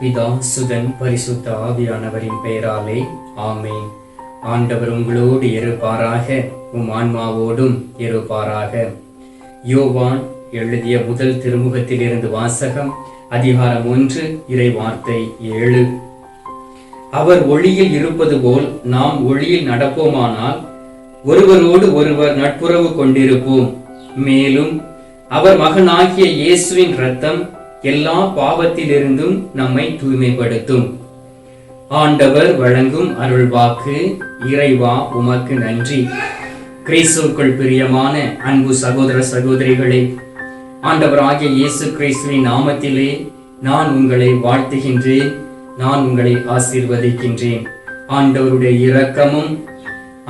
பிதா சுதன் பரிசுத்த ஆவியானவரின் பெயராலே ஆமென். ஆண்டவர் உங்களோடு இருப்பாராக, உம் ஆன்மாவோடும் இருப்பாராக. யோவான் எழுதிய முதல் திருமுகத்திலிருந்து வாசகம். அதிகாரம் 1, இறை வார்த்தை 7. அவர் ஒளியில் இருப்பது போல் நாம் ஒளியில் நடப்போமானால் ஒருவரோடு ஒருவர் நட்புறவு கொண்டிருப்போம். மேலும் அவர் மகனாகிய இயேசுவின் இரத்தம் எல்லா பாவத்திலிருந்தும் நம்மை தூய்மைப்படுத்தும். ஆண்டவர் வழங்கும் அருள்வாக்கு. இறைவா உமக்கு நன்றி. கிறிஸ்துவுக்குள் பிரியமான அன்பு சகோதர சகோதரிகளே, ஆண்டவராகிய இயேசு கிறிஸ்துவின் நாமத்திலே நான் உங்களை வாழ்த்துகின்றேன், நான் உங்களை ஆசீர்வதிக்கின்றேன். ஆண்டவருடைய இரக்கமும்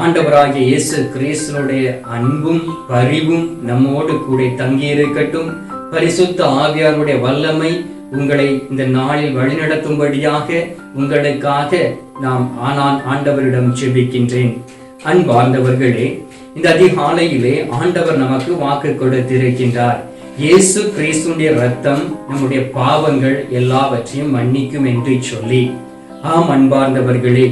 ஆண்டவராகிய இயேசு கிறிஸ்துவுடைய அன்பும் பரிவும் நம்மோடு கூட தங்கியிருக்கட்டும். பரிசுத்த ஆவியாருடைய வல்லமை உங்களை இந்த நாளில் வழிநடத்தும்படியாக உங்களுக்காக நான் ஆண்டவரிடம் ஜெபிக்கின்றேன். அன்பார்ந்தவர்களே, இந்த அதிகாலையிலே ஆண்டவர் நமக்கு வாக்கு கொடுத்திருக்கின்றார். இயேசு கிறிஸ்துவின் இரத்தம் நம்முடைய பாவங்கள் எல்லாவற்றையும் மன்னிக்கும் என்று சொல்லி. ஆம் அன்பார்ந்தவர்களே,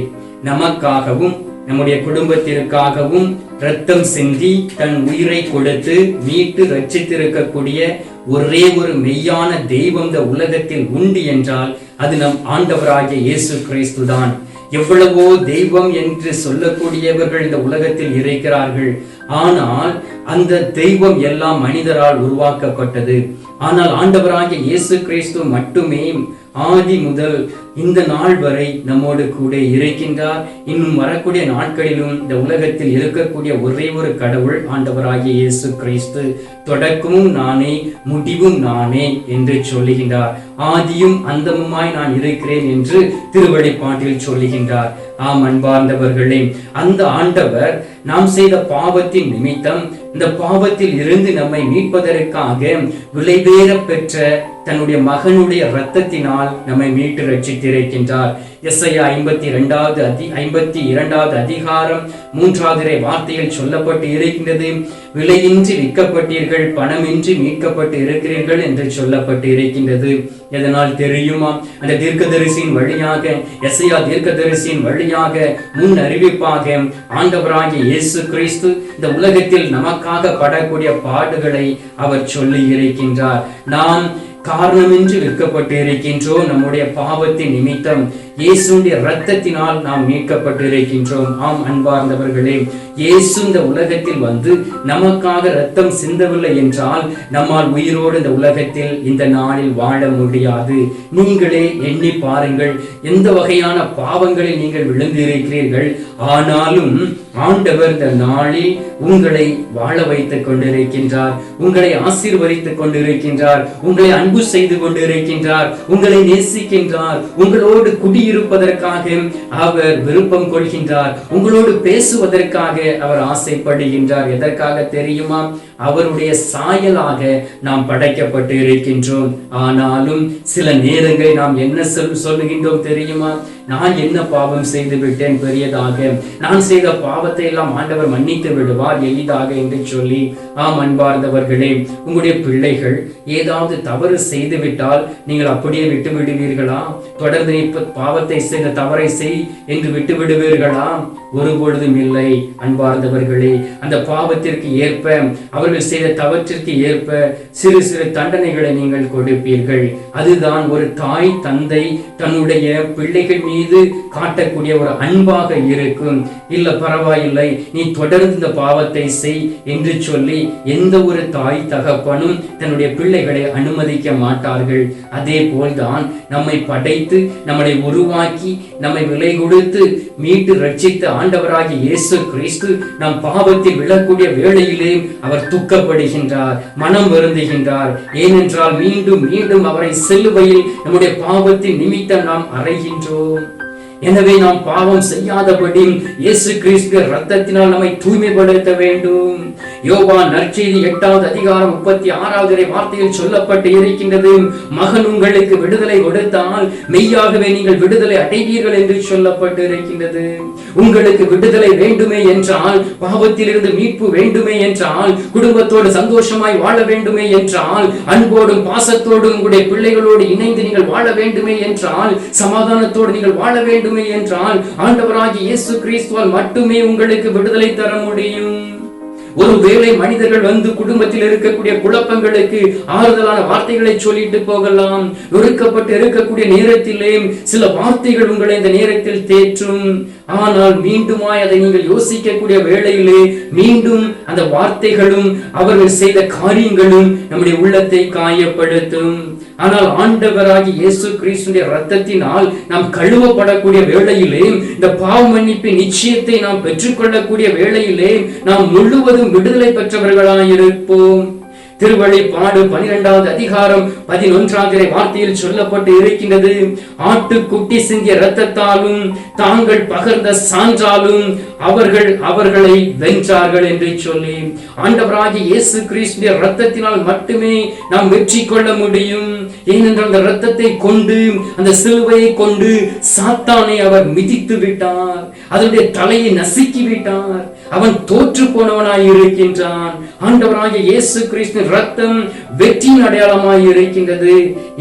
நமக்காகவும் நம்முடைய குடும்பத்திற்காகவும் இரத்தம் சிந்தி தன் உயிரை கொடுத்து மீட்டு ரட்சித்திருக்கக்கூடிய ஒரே ஒரு மெய்யான தெய்வம் இந்த உலகத்தில் உண்டு என்றால் அது நம் ஆண்டவராகிய இயேசு கிறிஸ்து தான். எவ்வளவோ தெய்வம் என்று சொல்லக்கூடியவர்கள் இந்த உலகத்தில் இருக்கிறார்கள். ஆனால் அந்த தெய்வம் எல்லாம் மனிதரால் உருவாக்கப்பட்டது. ஆனால் ஆண்டவராகிய இயேசு கிறிஸ்து மட்டுமே ஆதி முதல் இந்த நாள் வரை நம்மோடு கூட இருக்கின்றார். இன்னும் வரக்கூடிய நாட்களிலும் இந்த உலகத்தில் இருக்கக்கூடிய ஒரே ஒரு கடவுள் ஆண்டவராகிய இயேசு கிறிஸ்து. தொடக்கமும் நானே, முடிவும் நானே என்று சொல்லுகின்றார். ஆதியும் அந்தமுமாய் நான் இருக்கிறேன் என்று திருவெளிப்பாட்டில் சொல்லுகின்றார். ஆம் அன்பார்ந்தவர்களே, அந்த ஆண்டவர் நாம் செய்த பாவத்தின் நிமித்தம் இந்த பாவத்தில் இருந்து நம்மை மீட்பதற்காக விலைபேற பெற்ற தன்னுடைய மகனுடைய இரத்தத்தினால் நம்மை மீட்டு ரட்சித்திருக்கின்றார். எஸ்ஐயா 52வது அதிகாரம் 3வது வார்த்தையில் சொல்லப்பட்டு இருக்கின்றது. விலையின்றி விற்கப்பட்டீர்கள், பணமின்றி மீட்கப்பட்டு இருக்கிறீர்கள் என்று சொல்லப்பட்டு இருக்கின்றது. எதனால் தெரியுமா? அந்த தீர்க்கதரிசியின் வழியாக, எஸ்ஐயா தீர்க்கதரிசியின் வழியாக முன் அறிவிப்பாக ஆண்டவராகிய இயேசு கிறிஸ்து இந்த உலகத்தில் நமக்காக படக்கூடிய பாடுகளை அவர் சொல்லி இருக்கின்றார். நாம் காரணமின்றி விற்கப்பட்டு இருக்கின்றோம். நம்முடைய பாவத்தின் நிமித்தம் இயேசுடைய இரத்தத்தினால் நாம் மீட்கப்பட்டு இருக்கின்றோம். ஆம் அன்பார்ந்தவர்களே, இயேசு இந்த உலகத்தில் வந்து நமக்காக இரத்தம் சிந்தவில்லை என்றால் நம்மால் உயிரோடு இந்த உலகத்தில் இந்த நாளில் வாழ முடியாது. நீங்களே எண்ணி பாருங்கள், எந்த வகையான பாவங்களில் நீங்கள் விழுந்திருக்கிறீர்கள். ஆனாலும் ஆண்டவர் இந்த நாளில் உங்களை வாழ வைத்துக் கொண்டிருக்கின்றார், உங்களை ஆசீர்வதித்துக் கொண்டிருக்கின்றார், உங்களை அன்பு செய்து கொண்டிருக்கின்றார், உங்களை நேசிக்கின்றார், உங்களோடு குடியிருப்பதற்காக அவர் விருப்பம் கொள்கின்றார், உங்களோடு பேசுவதற்காக அவர் ஆசைப்படுகின்றார். எதற்காக தெரியுமா? அவருடைய சாயலாக நாம் படைக்கப்பட்டு இருக்கின்றோம். ஆனாலும் சில நேரங்களில் நாம் என்ன சொல்லுகின்றோம் தெரியுமா? நான் என்ன பாவம் செய்து விட்டேன் பெரியதாக, நான் செய்த பாவத்தை எல்லாம் ஆண்டவர் மன்னித்து விடுவார் எளிதாக என்று சொல்லி. ஆம் அன்பார்ந்தவர்களே, உங்களுடைய பிள்ளைகள் ஏதாவது தவறு செய்து விட்டால் நீங்கள் அப்படியே விட்டு விடுவீர்களா? தொடர்ந்து பாவத்தை செய்த தவறை செய் என்று விட்டு விடுவீர்களா? ஒருபொழுதும் இல்லை அன்பார்ந்தவர்களே. அந்த பாவத்திற்கு ஏற்ப, அவர்கள் செய்த தவற்றிற்கு ஏற்ப சிறு சிறு தண்டனைகளை நீங்கள் கொடுப்பீர்கள். அதுதான் ஒரு தாய் தந்தை தன்னுடைய பிள்ளைகள் மீது காட்டக்கூடிய ஒரு அன்பாக இருக்கும். இல்ல பரவாயில்லை, நீ தொடர்ந்து இந்த பாவத்தை செய் என்று சொல்லி எந்த ஒரு தாய் தகப்பனும் தன்னுடைய பிள்ளைகளை அனுமதிக்க மாட்டார்கள். அதே போல்தான் நம்மை படைத்து நம்மை உருவாக்கி நம்மை விலை கொடுத்து மீட்டு ரட்சித்த ஆண்டவராகிய இயேசு கிறிஸ்து நம் பாவத்தில் விழக்கூடிய வேளையிலே அவர் துக்கப்படுகின்றார், மனம் வருந்துகின்றார். ஏனென்றால் மீண்டும் மீண்டும் அவரை சிலுவையில் நம்முடைய பாவத்தின் நிமித்தம் நாம் அறைகின்றோம். எனவே நாம் பாவம் செய்யாதபடி இயேசு கிறிஸ்து இரத்தத்தினால் நம்மை தூய்மைப்படுத்த வேண்டும். யோவான் நற்செய்தி 8வது அதிகாரம் 36வது வார்த்தையில் சொல்லப்பட்டு இருக்கின்றது, மகன் உங்களுக்கு விடுதலை கொடுத்தால் மெய்யாகவே நீங்கள் விடுதலை அடைவீர்கள் என்று சொல்லப்பட்டு இருக்கின்றது. உங்களுக்கு விடுதலை வேண்டுமே என்றால், பாவத்திலிருந்து மீட்பு வேண்டுமே என்றால், குடும்பத்தோடு சந்தோஷமாய் வாழ வேண்டுமே என்றால், அன்போடும் பாசத்தோடும் உங்களுடைய பிள்ளைகளோடு இணைந்து நீங்கள் வாழ வேண்டுமே என்றால், சமாதானத்தோடு நீங்கள் வாழ வேண்டுமே என்றால், ஆண்டவராகிய இயேசு கிறிஸ்துவால் மட்டுமே உங்களுக்கு விடுதலை தர முடியும். ஒருவேளை மனிதர்கள் வந்து குடும்பத்தில் இருக்கக்கூடிய குழப்பங்களுக்கு ஆறுதலான வார்த்தைகளை சொல்லிட்டு போகலாம். நொறுக்கப்பட்டு இருக்கக்கூடிய நேரத்திலே சில வார்த்தைகள் உங்களை இந்த நேரத்தில் தேற்றும். ஆனால் மீண்டுமாய் அதை நீங்கள் யோசிக்கக்கூடிய வேளையிலே மீண்டும் அந்த வார்த்தைகளும் அவர்கள் செய்த காரியங்களும் நம்முடைய உள்ளத்தை காயப்படுத்தும். ஆனால் ஆண்டவராகிய இயேசு கிறிஸ்துவின் இரத்தத்தினால் நாம் கழுவப்படக்கூடிய வேளையிலே, இந்த பாவ மன்னிப்பின் நிச்சயத்தை நாம் பெற்றுக்கொள்ளக்கூடிய வேளையிலே நாம் முழுவதும் விடுதலை பெற்றவர்களாயிருப்போம். திருவெளிப்பாடு 12வது அதிகாரம் 11வது வார்த்தையில் சொல்லப்பட்டு இருக்கின்றது, ஆட்டுக்குட்டி சிந்திய இரத்தத்தாலும் தாங்கள் பகர்ந்த சான்றாலும் அவர்களை வென்றார்கள் என்று சொல்லி, ஆண்டவராகிய இயேசு கிறிஸ்துவின் இரத்தத்தினால் மட்டுமே நாம் வெற்றி கொள்ள முடியும். ஏனென்றால் அந்த இரத்தத்தை கொண்டு, அந்த சிலுவையை கொண்டு சாத்தானை அவர் மிதித்து விட்டார், அதனுடைய தலையை நசுக்கி விட்டார். அவன் தோற்று போனவனாய் இருக்கின்றான். ஆண்டவராகிய இயேசு கிறிஸ்துவின் இரத்தம் வெற்றியின் அடையாளமாய் இருக்கின்றது.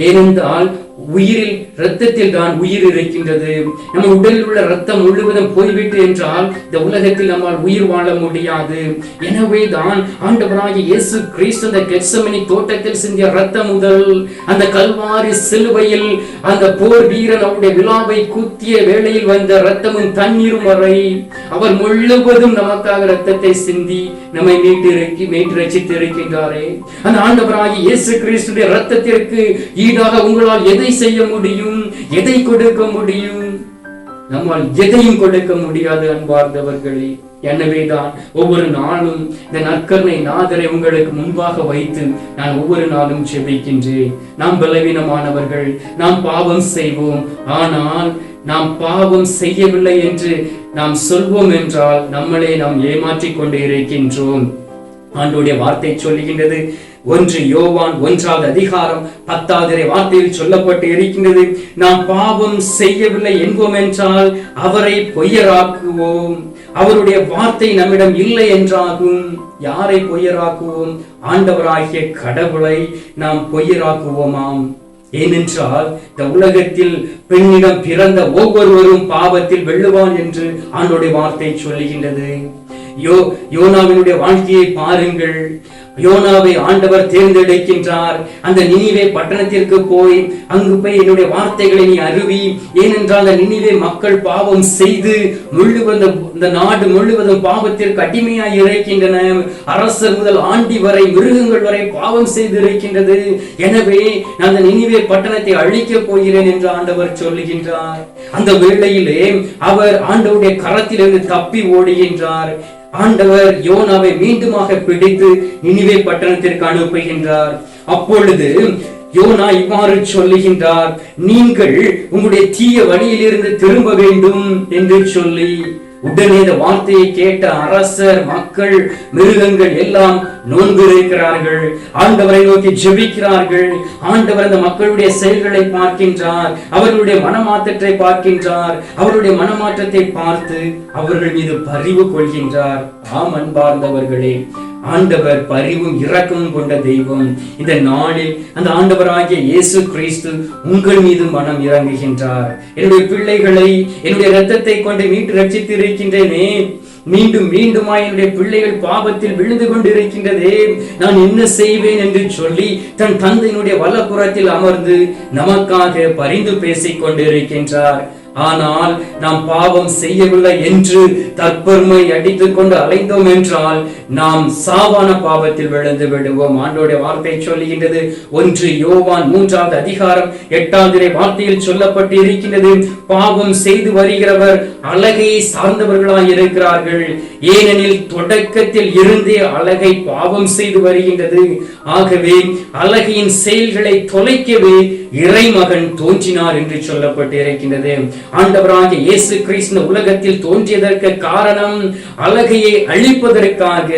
ஏனென்றால் உயிரில், இரத்தத்தில் தான் உயிர் இருக்கின்றது. நம்ம உடலில் உள்ள இரத்தம் முழுவதும் போய்விட்டு என்றால் இந்த உலகத்தில் நம்மால் உயிர் வாழ முடியாது. எனவே தான் ஆண்டவராகிய இயேசு கிறிஸ்து அந்த கெத்செமனி தோட்டத்தில் சிந்திய இரத்தம் முதல் அந்த கல்வாரி சிலுவையில் அந்த போர் வீரன் அவருடைய விலாவை குத்திய வேளையில் வந்த இரத்தமும் தண்ணீரும் வரை அவர் முழுவதும் நமக்காக இரத்தத்தை சிந்தி நம்மை மீட்டு ரட்சித்து இருக்கின்றாரே. அந்த ஆண்டவராகிய இயேசு கிறிஸ்துவின் இரத்தத்திற்கு ஈடாக உங்களால் எதை செய்ய முடியும்? எதை கொடுக்க முடியும்? நம்மால் எதையும் கொடுக்க முடியாது அன்பார்ந்தவர்களே. எனவேதான் ஒவ்வொரு நாளும் இந்த நற்கருணை நாதரை உங்களுக்கு முன்பாக வைத்து நான் ஒவ்வொரு நாளும் ஜெபிக்கின்றேன். நாம் பலவீனமானவர்கள், நாம் பாவம் செய்வோம். ஆனால் நாம் பாவம் செய்யவில்லை என்று நாம் சொல்வோம் என்றால் நம்மளே நாம் ஏமாற்றிக் கொண்டு இருக்கின்றோம். ஆண்டவருடைய வார்த்தை சொல்லுகின்றது, 1 யோவான் 1வது அதிகாரம் 10வது வார்த்தையில் சொல்லப்பட்டு இருக்கின்றது, நாம் பாவம் செய்யவில்லை என்போம் என்றால் அவரை பொய்யராக்குவோம், அவருடைய வார்த்தை நம்மிடம் இல்லை என்றாகும். யாரை பொய்யராக்குவோம்? ஆண்டவராகிய கடவுளை நாம் பொய்யராக்குவோமாம். ஏனென்றால் இந்த உலகத்தில் பெண்ணிடம் பிறந்த ஒவ்வொருவரும் பாவத்தில் வெல்லுவான் என்று ஆண்டவருடைய வார்த்தை சொல்லுகின்றது. யோனாவினுடைய வாழ்க்கையை பாருங்கள். யோனாவை ஆண்டவர் தேர்ந்தெடுக்கின்றார். அந்த நினிவே பட்டணத்திற்கு போய் அங்கு போய் என்னுடைய வார்த்தைகளை நீ அறிவி. ஏனென்றால் அந்த நினிவே மக்கள் பாவம் செய்து இந்த நாடு முழுவதும் பாவத்திற்கு அடிமையாய் இருக்கின்றன. அரசர் முதல் ஆண்டி வரை, மிருகங்கள் வரை பாவம் செய்து இருக்கின்றது. எனவே நான் அந்த நினிவே பட்டணத்தை அழிக்க போகிறேன் என்று ஆண்டவர் சொல்லுகின்றார். அந்த வேளையிலே அவர் ஆண்டவருடைய கரத்திலிருந்து தப்பி ஓடுகின்றார். ஆண்டவர் யோனாவை மீண்டுமாக பிடித்து நினிவே பட்டணத்திற்கு அனுப்புகின்றார். அப்பொழுது யோனா இவ்வாறு சொல்லுகின்றார், நீங்கள் உங்களுடைய தீய வழியிலிருந்து திரும்ப வேண்டும் என்று சொல்லி, உடனே இந்த வார்த்தையை கேட்ட அரசர், மக்கள், மிருகங்கள் எல்லாம் நோன்பு இருக்கிறார்கள். ஆண்டவரை நோக்கி ஜெபிக்கிறார்கள். ஆண்டவர் அந்த மக்களுடைய செயல்களை பார்க்கின்றார், அவர்களுடைய மனமாற்றத்தை பார்க்கின்றார். அவர்களுடைய மனமாற்றத்தை பார்த்து அவர்கள் மீது பரிவு கொள்கின்றார். ஆம் அன்பார்ந்தவர்களே, ஆண்டவர் பரிவும் இரக்கமும் கொண்ட தெய்வம். இந்த நாளில் அந்த ஆண்டவராகிய இயேசு கிறிஸ்து உங்கள் மீது மனம் இறங்குகின்றார். என்னுடைய பிள்ளைகளை என்னுடைய இரத்தத்தை கொண்டு மீட்டு ரட்சித்து இருக்கின்றேனே, மீண்டும் மீண்டுமாய் என்னுடைய பிள்ளைகள் பாவத்தில் விழுந்து கொண்டிருக்கின்றதே, நான் என்ன செய்வேன் என்று சொல்லி தன் தந்தையினுடைய வலப்புறத்தில் அமர்ந்து நமக்காக பரிந்து பேசிக் கொண்டிருக்கின்றார். ஆனால் நாம் பாவம் செய்யவில்லை என்று தற்பெருமை அடித்துக் கொண்டு அலைந்தோம் என்றால் நாம் சாவான பாவத்தில் விழுந்து விடுவோம். ஆண்டவருடைய வார்த்தை சொல்லுகின்றது, 1 யோவான் 3வது அதிகாரம் 8வது வார்த்தையில் சொல்லப்பட்டு இருக்கின்றது, பாவம் செய்து வருகிறவர் அழகை சார்ந்தவர்களாய் இருக்கிறார்கள், ஏனெனில் தொடக்கத்தில் இருந்தே அழகை பாவம் செய்து வருகின்றது. ஆகவே அழகையின் செயல்களை தொலைக்கவே இறைமகன் தோன்றினார் என்று சொல்லப்பட்டு இருக்கின்றது. ஆண்டவராகிய இயேசு கிறிஸ்து உலகத்தில் தோன்றியதற்கு காரணம் அழகையை அழிப்பதற்காக.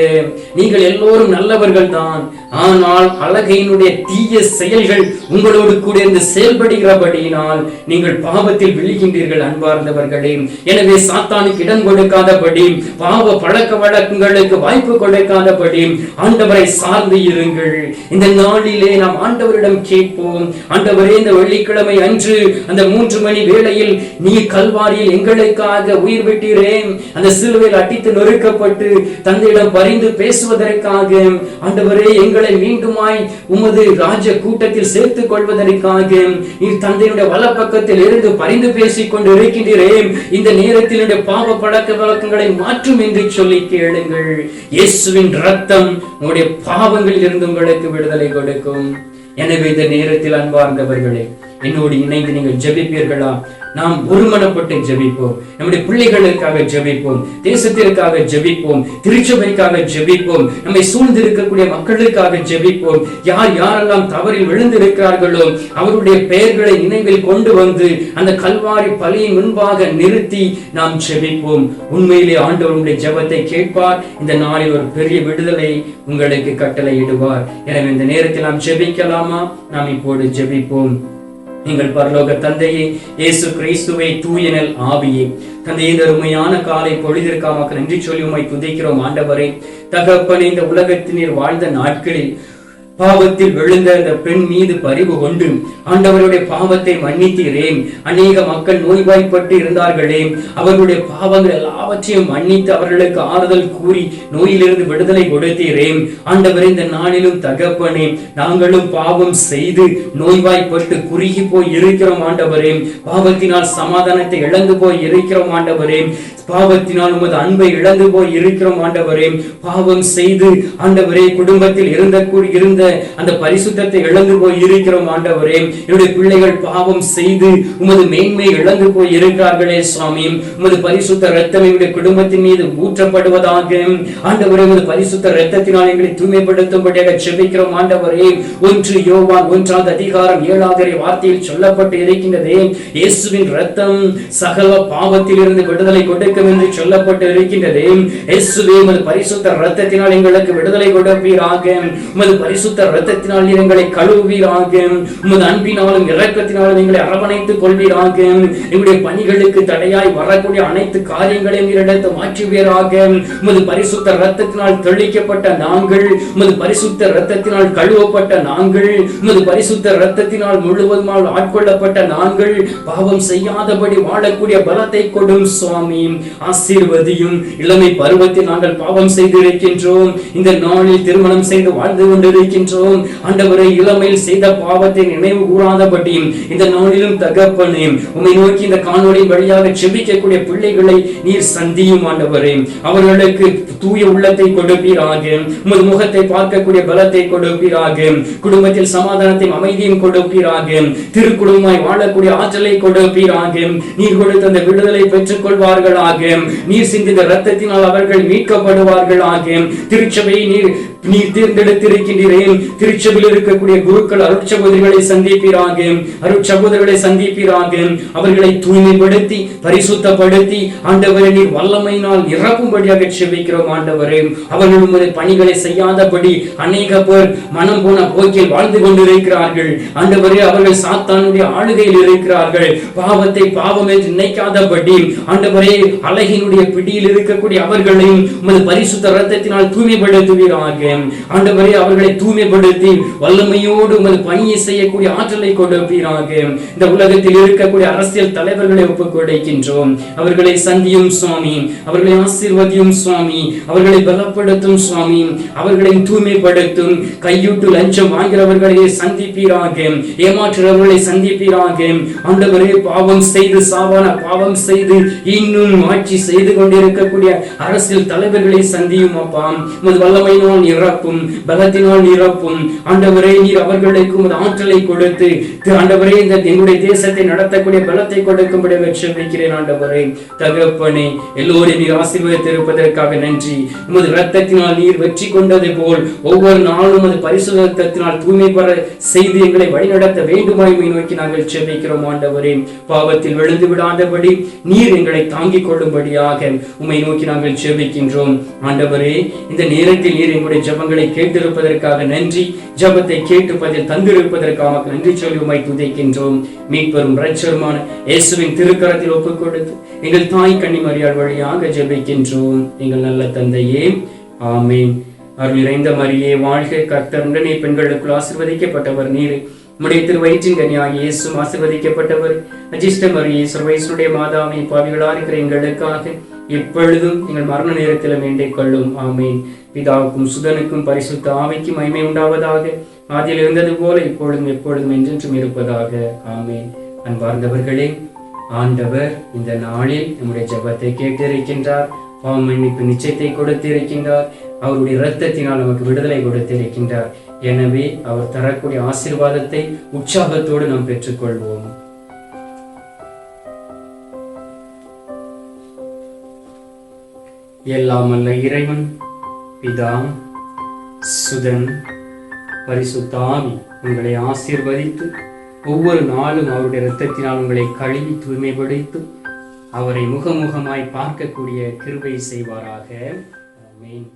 நீங்கள் எல்லோரும் நல்லவர்கள் தான், ஆனால் அழகையினுடைய தீய செயல்கள் உங்களோடு கூட இருந்து செயல்படுகிறபடியினால் நீங்கள் பாவத்தில் விழுகின்றீர்கள் அன்பார்ந்தவர்களே. எனவே சாத்தானுக்கு இடம் கொடுக்காதபடி, பாவ பழக்க வழக்கங்களுக்கு வாய்ப்பு கொடுக்காதபடி ஆண்டவரை சார்ந்து இருங்கள். இந்த நாளிலே நாம் ஆண்டவரிடம் கேட்போம், ஆண்டவரே இந்த வெள்ளிக்கிழமை அன்று அந்த 3 மணி வேளையில் நீர் கல்வாரியில் எங்களுக்காக உயிர் விட்டீரேன், அந்த சிலுவையில் அடித்து நொறுக்கப்பட்டு தந்தையிடம் பரிந்து பேசுவதற்காக ஆண்டவரே எங்களை மீண்டுமாய் உமது ராஜ கூட்டத்தில் சேர்த்துக் கொள்வதற்காக நீர் தந்தையுடைய வலப்பக்கத்தில் இருந்து பரிந்து பேசிக் கொண்டு இருக்கின்றேன். இந்த நேரத்தில் பாவ பழக்க வழக்கங்களை மாற்றும் என்று சொல்லி கேளுங்கள். இயேசுவின் ரத்தம் உங்களுடைய பாவங்களில் இருந்து உங்களுக்கு விடுதலை கொடுக்கும். எனவே இந்த நேரத்தில் அன்பார்ந்தவர்களே, என்னோடு இணைந்து நீங்கள் ஜெபிப்பீர்களா? நாம் ஒருமனப்பட்டு ஜெபிப்போம். நம்முடைய பிள்ளைகளுக்காக ஜெபிப்போம், தேசத்திற்காக ஜெபிப்போம், திருச்சபைக்காக ஜெபிப்போம், நம்மை சூழ்ந்திருக்கக்கூடிய மக்களுக்காக ஜெபிப்போம். யார் யாரெல்லாம் தவறில் விழுந்திருக்கிறார்களோ அவருடைய பெயர்களை நினைவில் கொண்டு வந்து அந்த கல்வாரி பலியின் முன்பாக நிறுத்தி நாம் ஜெபிப்போம். உண்மையிலே ஆண்டவருடைய ஜெபத்தை கேட்பார். இந்த நாளில் ஒரு பெரிய விடுதலை உங்களுக்கு கட்டளையிடுவார். எனவே இந்த நேரத்தில் நாம் ஜெபிக்கலாமா? நாம் இப்போது ஜெபிப்போம். நீங்கள் பரலோக தந்தையே, இயேசு கிறிஸ்துவை, தூயனல் ஆவியே, தந்தையே, இந்த அருமையான காலை பொழுதிற்காக நன்றி சொல்லி உம்மை துதிக்கிறோம். ஆண்டவரே, தகப்பனே, இந்த உலகத்தினர் வாழ்ந்த நாட்களில் பாவத்தில் விழுந்த அந்த பெண் மீது பரிவு கொண்டு ஆண்டவருடைய பாவத்தை மன்னித்தீரேன். அநேக மக்கள் நோய்வாய்ப்பட்டு இருந்தார்களே, அவர்களுடைய பாவங்கள் எல்லாவற்றையும் மன்னித்து அவர்களுக்கு ஆறுதல் கூறி நோயிலிருந்து விடுதலை கொடுத்தீரேன். ஆண்டவரே, இந்த நாளிலும் தகப்பனே, நாங்களும் பாவம் செய்து நோய்வாய்ப்பட்டு குறுகி போய் இருக்கிறோம் ஆண்டவரே. பாவத்தினால் சமாதானத்தை இழந்து போய் இருக்கிறோம் ஆண்டவரே. பாவத்தினால் உமது அன்பை இழந்து போய் இருக்கிறோம் ஆண்டவரே. பாவம் செய்து ஆண்டவரே குடும்பத்தில் இருந்த அந்த பரிசுத்தத்தை இழந்து போய் இருக்கிறோம் ஆண்டவரே. என்னுடைய பிள்ளைகள் பாவம் செய்து உமது மேன்மை இழந்து போய் இருக்கிறார்களே சுவாமி. உமது பரிசுத்த இரத்தம் எங்களுடைய குடும்பத்தின் மீது ஊற்றப்படுவதாக ஆண்டவரே. உமது பரிசுத்த இரத்தத்தினால் எங்களை தூய்மைப்படுத்தும்படியாக ஜெபிக்கிறோம் ஆண்டவரே. 1 யோவான் 1 அதிகாரம் 7 வார்த்தையில் சொல்லப்பட்டு இருக்கின்றதே, இயேசுவின் இரத்தம் சகல பாவத்தில் இருந்து விடுதலை கொடுக்க என்று சொல்லப்பட்டு இருக்கின்றது. இயேசுவே, உமது பரிசுத்த இரத்தத்தினால் எங்களுக்கு விடுதலை கொடுப்பீராக. உமது பரிசுத்த இரத்தத்தினால் நீர் எங்களை கழுவுவீராக. உமது அன்பினாலும் இரக்கத்தினாலும் எங்களை அரவணைத்துக் கொள்வீராக. எங்களுடைய பணிகளுக்கு தடையாய் வரக்கூடிய அனைத்து காரியங்களையும் நீர் எடுத்து மாற்றுவீராக. உமது பரிசுத்த இரத்தத்தினால் தெளிக்கப்பட்ட நாங்கள், உமது பரிசுத்த இரத்தத்தினால் கழுவப்பட்ட நாங்கள், உமது பரிசுத்த இரத்தத்தினால் முழுவதுமாக ஆட்கொள்ளப்பட்ட நாங்கள் பாவம் செய்யாதபடி வாழக்கூடிய பலத்தை கொடும் சுவாமி. ஆசீர்வதியும். இளமை பருவத்தில் நாங்கள் பாவம் செய்திருக்கின்றோம். இந்த நாளில் திருமணம் செய்து வாழ்ந்து கொண்டிருக்கின்றோம் ஆண்டவரை. இளமையில் செய்த பாவத்தை நினைவு கூறாதபடி இந்த நாளிலும் தகப்பனே, உம்மை நோக்கி இந்த காணொளியின் வழியாக ஜெபிக்கக்கூடிய பிள்ளைகளை நீர் சந்தியும் ஆண்டவரே. அவர்களுக்கு தூய உள்ளத்தை கொடுப்பீராக. உமது முகத்தை பார்க்கக்கூடிய பலத்தை கொடுப்பீராக. குடும்பத்தில் சமாதானத்தையும் அமைதியும் கொடுப்பீராக. திருக்குடும்பமாய் வாழக்கூடிய ஆற்றலை கொடுப்பீராக. நீர் கொடுத்த அந்த விடுதலை பெற்றுக் கொள்வார்களாக. நீர் சிந்தித்த இரத்தத்தினால் அவர்கள் மீட்கப்படுவார்களாக. திருச்சபையை நீர் தேர்ந்தெடுத்திருக்கின்றேன். திருச்சபையில் இருக்கக்கூடிய குருக்கள் அருட்சகோதரிகளை சந்திப்பீராக. அருட்சகோதரர்களை சந்திப்பீராக. அவர்களை தூய்மைப்படுத்தி பரிசுத்தப்படுத்தி ஆண்டவரே நீர் வல்லமையினால் நிரப்பும்படியாக செபிக்கிறோம் ஆண்டவரே. அவர்கள் உமது பணிகளை செய்யாதபடி அநேக பேர் மனம் போன போக்கில் வாழ்ந்து கொண்டிருக்கிறார்கள் ஆண்டவரே. அவர்கள் சாத்தானுடைய ஆளுகையில் இருக்கிறார்கள். பாவத்தை பாவம் என்று நினைக்காதபடி ஆண்டவரே அழகினுடைய பிடியில் இருக்கக்கூடிய அவர்களையும் உமது பரிசுத்த இரத்தத்தினால் தூய்மைப்படுத்துவீராக. ஆண்டவரே, அவர்களை தூய்மைப்படுத்தி வல்லமையோடு உமது பணியை செய்யக்கூடிய ஆற்றலை கொடுப்பீராக. இந்த உலகத்தில் இருக்கக்கூடிய அரசியல் தலைவர்களை ஒப்புக் கொடுக்கின்றோம். அவர்களை சந்தியும் சுவாமி. அவர்களை ஆசீர்வதியும் சுவாமி. அவர்களை பலப்படுத்தும் சுவாமி. அவர்களை தூய்மைப்படுத்தும். கையூட்டு லஞ்சம் வாங்கிறவர்களை சந்திப்பீராக. ஏமாற்றுறவர்களை சந்திப்பீராக. ஆண்டவரே, பாவம் செய்து சாவான பாவம் செய்து இன்னும் ஆட்சி செய்து கொண்டிருக்கக்கூடிய அரசியல் தலைவர்களை சந்தியும் அப்பா. உமது வல்லமையினால் நிரப்பும், பலத்தினால் நிரப்பும் ஆண்டவரே. நீர் அவர்களுக்கு உமது ஆற்றலை கொடுத்து ஆண்டவரே இந்த எங்களுடைய தேசத்தை நடத்தக்கூடிய பலத்தை கொடுக்கும்படி வெற்றிக்கிறேன் ஆண்டவரே. தகப்பனே, எல்லோரையும் நீர் ஆசீர்வதித்திருப்பதற்காக நன்றி. உமது இரத்தத்தினால் நீர் வெற்றி கொண்டது போல் ஒவ்வொரு நாளும் அது பரிசுத்த இரத்தத்தினால் தூய்மை பெற செய்து எங்களை வழிநடத்த வேண்டுமாய்மை நோக்கி நாங்கள் ஜெபிக்கிறோம் ஆண்டவரே. பாவத்தில் விழுந்து விடாதபடி நீர் எங்களை தாங்கிக் கொள்ளும்படியாக உம்மை நோக்கி நாங்கள் ஜெபிக்கின்றோம் ஆண்டவரே. இந்த நேரத்தில் நீர் எங்களுடைய ஜெபங்களை கேட்டிருப்பதற்காக நன்றி. ஜெபத்தை கேட்டு பதில் தந்திருப்பதற்காக நன்றி சொல்லி உம்மை துதிக்கின்றோம். மீட்பெரும் இரட்சகருமான இயேசுவின் திருக்கரத்தில் ஒப்புக் கொடுத்து எங்கள் தாய் கன்னிமரியாள் வழியாக ஜெபிக்கின்றோம் எங்கள் நல்ல தந்தையே, ஆமீன். அருள் நிறைந்த மரியே வாழ்க, கர்த்தர் உடனே பெண்களுக்குள் ஆசீர்வதிக்கப்பட்டவர் நீரே. உம்முடைய திருவயிற்றின் கனியாகிய இயேசுவும் ஆசீர்வதிக்கப்பட்டவர். அஜிஷ்ட மரியே, சர்வேஸ்வருடைய மாதாவே, பாவிகளாக இருக்கிற எங்களுக்காக எப்பொழுதும் எங்கள் மரண நேரத்திலும் வேண்டிக் கொள்ளும். ஆமீன். பிதாவுக்கும் சுதனுக்கும் பரிசுத்த ஆவிக்கும் மகிமை உண்டாவதாக. ஆதியில் இருந்தது போல இப்பொழுதும் எப்பொழுதும் என்றென்றும் இருப்பதாக. ஆமீன். அன்பார்ந்தவர்களே, ஆண்டவர் இந்த நாளில் நம்முடைய ஜெபத்தை கேட்டிருக்கின்றார். பாவ மன்னிப்பு நிச்சயத்தை கொடுத்திருக்கின்றார். அவருடைய இரத்தத்தினால் நமக்கு விடுதலை கொடுத்திருக்கின்றார். எனவே அவர் தரக்கூடிய ஆசீர்வாதத்தை உற்சாகத்தோடு நாம் பெற்றுக்கொள்வோம். எல்லாம் அல்ல இறைவன் பிதா, சுதன், பரிசுத்த ஆவி உங்களை ஆசீர்வதித்து ஒவ்வொரு நாளும் அவருடைய இரத்தத்தினால் உங்களை கழுவி தூய்மைப்படுத்தி அவரை முகமுகமாய் பார்க்கக்கூடிய கிருபை செய்வாராக. ஆமென்.